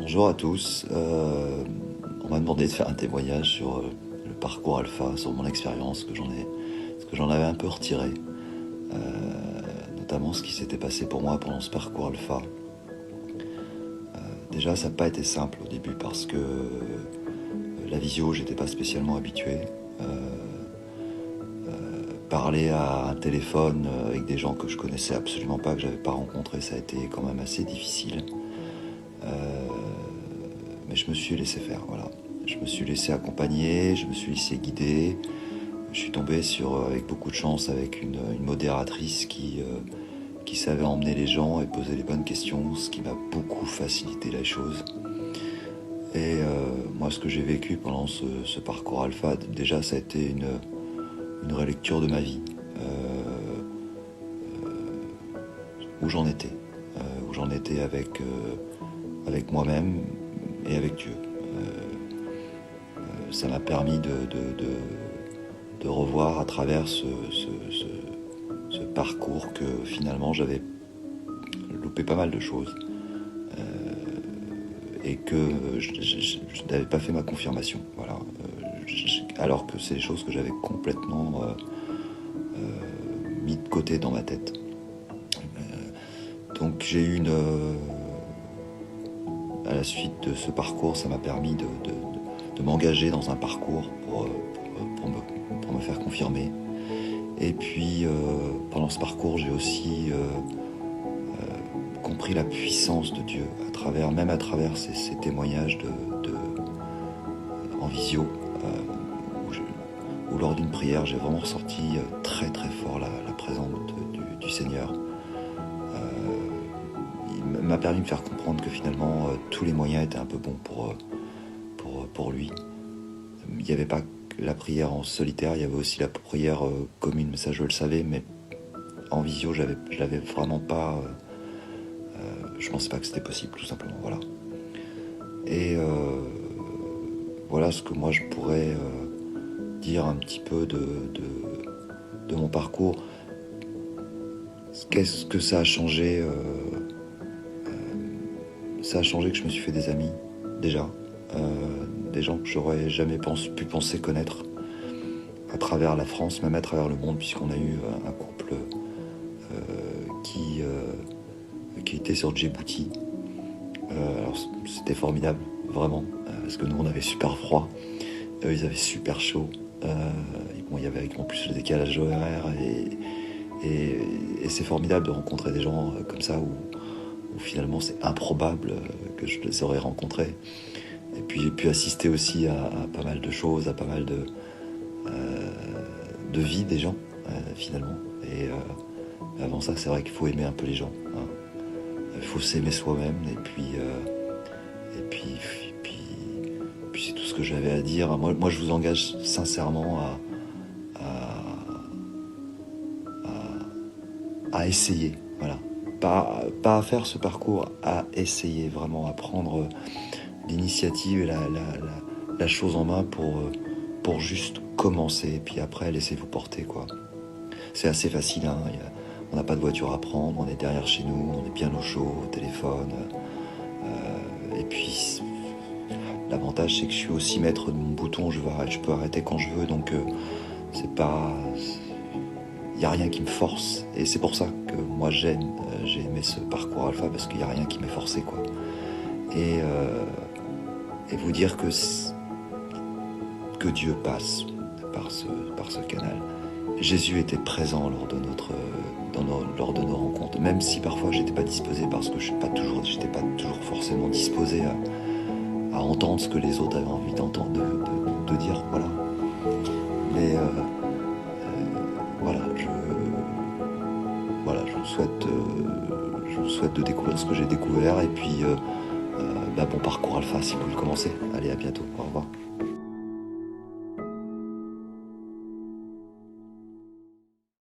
Bonjour à tous. On m'a demandé de faire un témoignage sur le parcours alpha, sur mon expérience, ce que j'en avais un peu retiré, notamment ce qui s'était passé pour moi pendant ce parcours alpha. Déjà, ça n'a pas été simple au début parce que la visio, j'étais pas spécialement habitué. Parler à un téléphone avec des gens que je connaissais absolument pas, que j'avais pas rencontrés, ça a été quand même assez difficile. Mais je me suis laissé faire, voilà. Je me suis laissé accompagner, je me suis laissé guider. Je suis tombé avec beaucoup de chance, avec une modératrice qui savait emmener les gens et poser les bonnes questions, ce qui m'a beaucoup facilité la chose. Et moi, ce que j'ai vécu pendant ce parcours alpha, déjà, ça a été une relecture de ma vie, où j'en étais avec moi-même et avec Dieu. Ça m'a permis de revoir à travers ce parcours que finalement j'avais loupé pas mal de choses et que je n'avais pas fait ma confirmation. Voilà. Alors que c'est des choses que j'avais complètement mis de côté dans ma tête. Donc j'ai eu à la suite de ce parcours, ça m'a permis de m'engager dans un parcours pour me faire confirmer. Et puis pendant ce parcours, j'ai aussi compris la puissance de Dieu même à travers ces témoignages en visio, où lors d'une prière, j'ai vraiment ressenti très très fort la présence du Seigneur. Il m'a permis de me faire comprendre que finalement tous les moyens étaient un peu bons pour lui. Il n'y avait pas que la prière en solitaire, il y avait aussi la prière commune, mais ça je le savais, mais en visio je l'avais vraiment pas, je pensais pas que c'était possible, tout simplement, voilà. Et voilà ce que moi je pourrais dire un petit peu de mon parcours. Qu'est-ce que ça a changé? Ça a changé que je me suis fait des amis, déjà. Des gens que j'aurais jamais pu penser connaître à travers la France, même à travers le monde, puisqu'on a eu un couple qui était sur Djibouti. Alors c'était formidable, vraiment, parce que nous on avait super froid, eux ils avaient super chaud. Bon, il y avait en plus le décalage horaire et c'est formidable de rencontrer des gens comme ça où finalement c'est improbable que je les aurais rencontrés. Et puis j'ai pu assister aussi à pas mal de choses, à pas mal de vie des gens finalement. Et avant ça, c'est vrai qu'il faut aimer un peu les gens, hein. Il faut s'aimer soi-même et puis c'est tout ce que j'avais à dire. Moi je vous engage sincèrement à essayer, voilà. Pas à faire ce parcours, à essayer vraiment, à prendre l'initiative et la chose en main pour juste commencer, et puis après laissez-vous porter, quoi. C'est assez facile, hein. On n'a pas de voiture à prendre, on est derrière chez nous, on est bien au chaud, au téléphone. Et puis l'avantage c'est que je suis aussi maître de mon bouton, je peux arrêter quand je veux, donc c'est pas... Il n'y a rien qui me force, et c'est pour ça que moi j'ai aimé ce parcours alpha, parce qu'il n'y a rien qui m'est forcé, quoi. Et vous dire que Dieu passe par ce canal. Jésus était présent lors de nos rencontres, même si parfois j'étais pas disposé, parce que j'étais pas toujours forcément disposé à entendre ce que les autres avaient envie d'entendre, de dire, voilà. Mais voilà, je vous souhaite de découvrir ce que j'ai découvert, et puis bon parcours alpha si vous le commencez. Allez, à bientôt, au revoir.